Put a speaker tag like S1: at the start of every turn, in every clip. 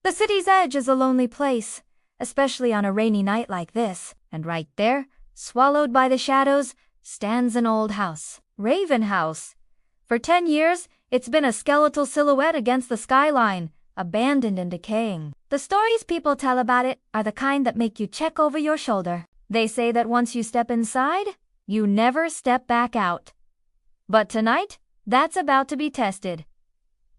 S1: The city's edge is a lonely place, especially on a rainy night like this, and right there, swallowed by the shadows, stands an old house. Raven House. For 10 years, it's been a skeletal silhouette against the skyline, abandoned and decaying. The stories people tell about it are the kind that make you check over your shoulder. They say that once you step inside, you never step back out. But tonight, that's about to be tested.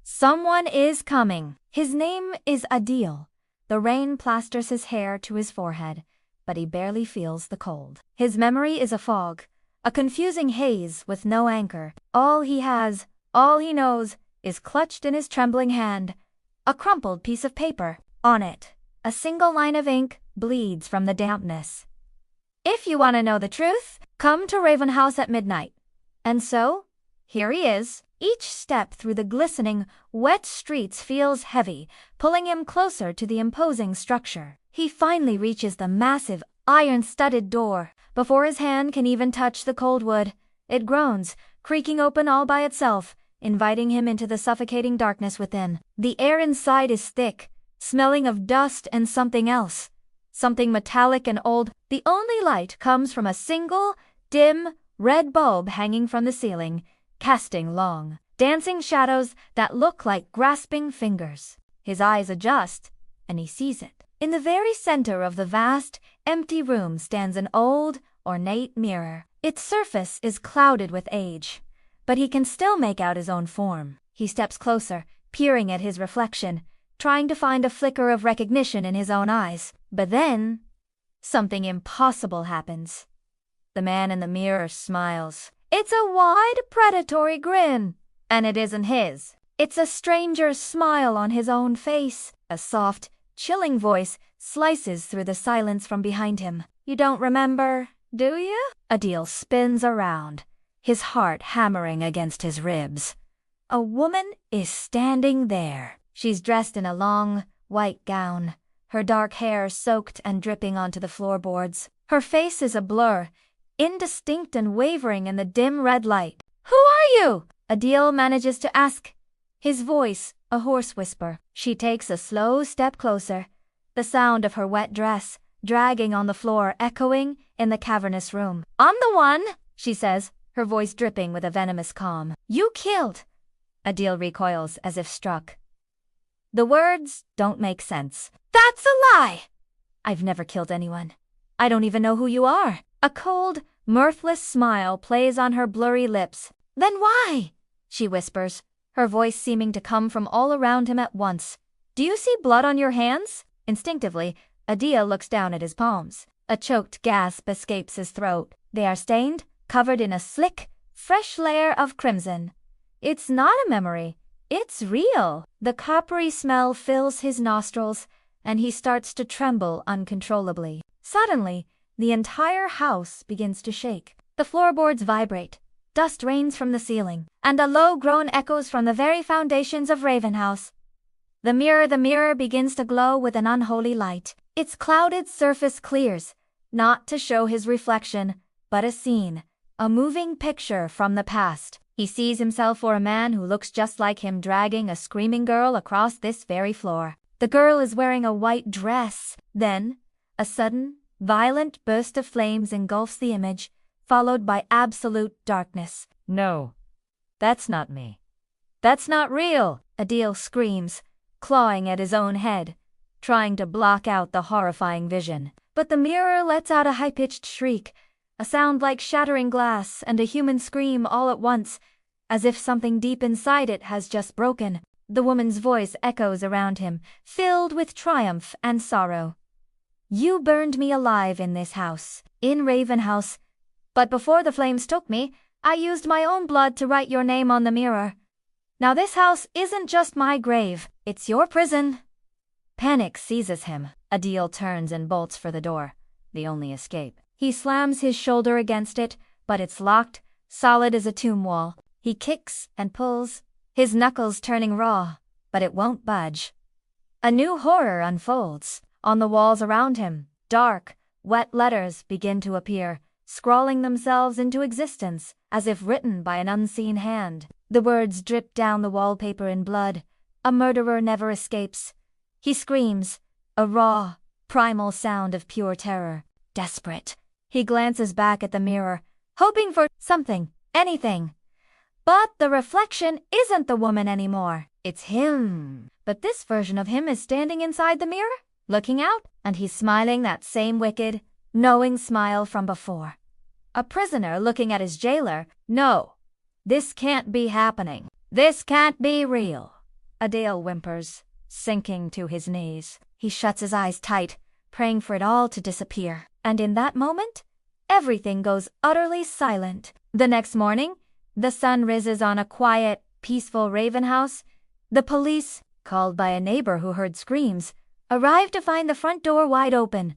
S1: Someone is coming. His name is Adil. The rain plasters his hair to his forehead, but he barely feels the cold. His memory is a fog, a confusing haze with no anchor. All he knows, is clutched in his trembling hand, a crumpled piece of paper. On it, a single line of ink bleeds from the dampness. If you want to know the truth, come to Raven House at midnight. And so, here he is. Each step through the glistening, wet streets feels heavy, pulling him closer to the imposing structure. He finally reaches the massive, iron-studded door. Before his hand can even touch the cold wood, it groans, creaking open all by itself, inviting him into the suffocating darkness within. The air inside is thick, smelling of dust and something else. Something metallic and old. The only light comes from a single, dim, red bulb hanging from the ceiling, casting long, dancing shadows that look like grasping fingers. His eyes adjust, and he sees it. In the very center of the vast, empty room stands an old, ornate mirror. Its surface is clouded with age, but he can still make out his own form. He steps closer, peering at his reflection, trying to find a flicker of recognition in his own eyes. But then, something impossible happens. The man in the mirror smiles. It's a wide, predatory grin, and it isn't his. It's a stranger's smile on his own face. A soft, chilling voice slices through the silence from behind him. You don't remember, do you? Adil spins around, his heart hammering against his ribs. A woman is standing there. She's dressed in a long, white gown, her dark hair soaked and dripping onto the floorboards. Her face is a blur, indistinct and wavering in the dim red light. Who are you? Adil manages to ask, his voice a hoarse whisper. She takes a slow step closer, the sound of her wet dress dragging on the floor echoing in the cavernous room. I'm the one, she says, her voice dripping with a venomous calm. You killed. Adil recoils as if struck. The words don't make sense. That's a lie! I've never killed anyone. I don't even know who you are. A cold, mirthless smile plays on her blurry lips. Then why? She whispers, her voice seeming to come from all around him at once. Do you see blood on your hands? Instinctively, Adil looks down at his palms. A choked gasp escapes his throat. They are stained, covered in a slick, fresh layer of crimson. It's not a memory. It's real. The coppery smell fills his nostrils, and he starts to tremble uncontrollably. Suddenly, the entire house begins to shake. The floorboards vibrate, dust rains from the ceiling, and a low groan echoes from the very foundations of Raven House. The mirror begins to glow with an unholy light. Its clouded surface clears, not to show his reflection, but a scene, a moving picture from the past. He sees himself for a man who looks just like him dragging a screaming girl across this very floor. The girl is wearing a white dress. Then, a sudden, violent burst of flames engulfs the image, followed by absolute darkness. No, that's not me. That's not real, Adil screams, clawing at his own head, trying to block out the horrifying vision. But the mirror lets out a high-pitched shriek, a sound like shattering glass and a human scream all at once, as if something deep inside it has just broken. The woman's voice echoes around him, filled with triumph and sorrow. You burned me alive in this house, in Raven House. But before the flames took me, I used my own blood to write your name on the mirror. Now this house isn't just my grave, it's your prison. Panic seizes him. Adil turns and bolts for the door, the only escape. He slams his shoulder against it, but it's locked, solid as a tomb wall. He kicks and pulls, his knuckles turning raw, but it won't budge. A new horror unfolds. On the walls around him, dark, wet letters begin to appear, scrawling themselves into existence, as if written by an unseen hand. The words drip down the wallpaper in blood. A murderer never escapes. He screams, a raw, primal sound of pure terror. Desperate, he glances back at the mirror, hoping for something, anything. But the reflection isn't the woman anymore. It's him. But this version of him is standing inside the mirror, looking out, and he's smiling that same wicked, knowing smile from before. A prisoner looking at his jailer. No, this can't be happening. This can't be real. Adele whimpers, sinking to his knees. He shuts his eyes tight, praying for it all to disappear. And in that moment, everything goes utterly silent. The next morning, the sun rises on a quiet, peaceful Raven house. The police, called by a neighbor who heard screams, arrive to find the front door wide open.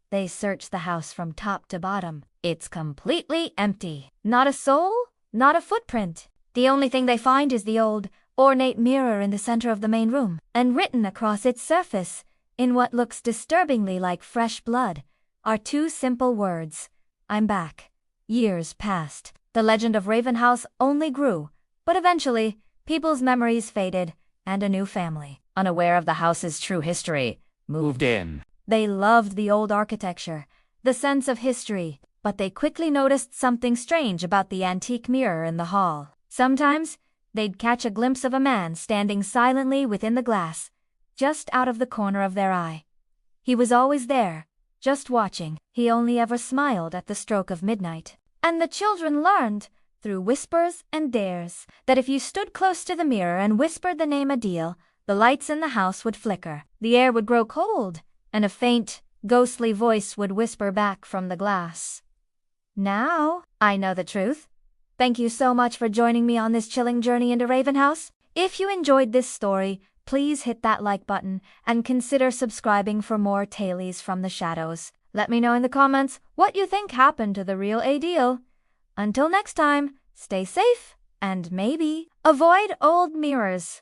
S1: They search the house from top to bottom. It's completely empty. Not a soul, not a footprint. The only thing they find is the old, ornate mirror in the center of the main room, and written across its surface, in what looks disturbingly like fresh blood, are two simple words: I'm back. Years passed. The legend of Raven House only grew, but eventually, people's memories faded, and a new family, unaware of the house's true history, moved in. They loved the old architecture, the sense of history, but they quickly noticed something strange about the antique mirror in the hall. Sometimes, they'd catch a glimpse of a man standing silently within the glass, just out of the corner of their eye. He was always there, just watching. He only ever smiled at the stroke of midnight. And the children learned, through whispers and dares, that if you stood close to the mirror and whispered the name Adele, the lights in the house would flicker, the air would grow cold, and a faint, ghostly voice would whisper back from the glass. Now, I know the truth. Thank you so much for joining me on this chilling journey into Raven House. If you enjoyed this story, please hit that like button and consider subscribing for more tales from the shadows. Let me know in the comments what you think happened to the real Adele. Until next time, stay safe and maybe avoid old mirrors.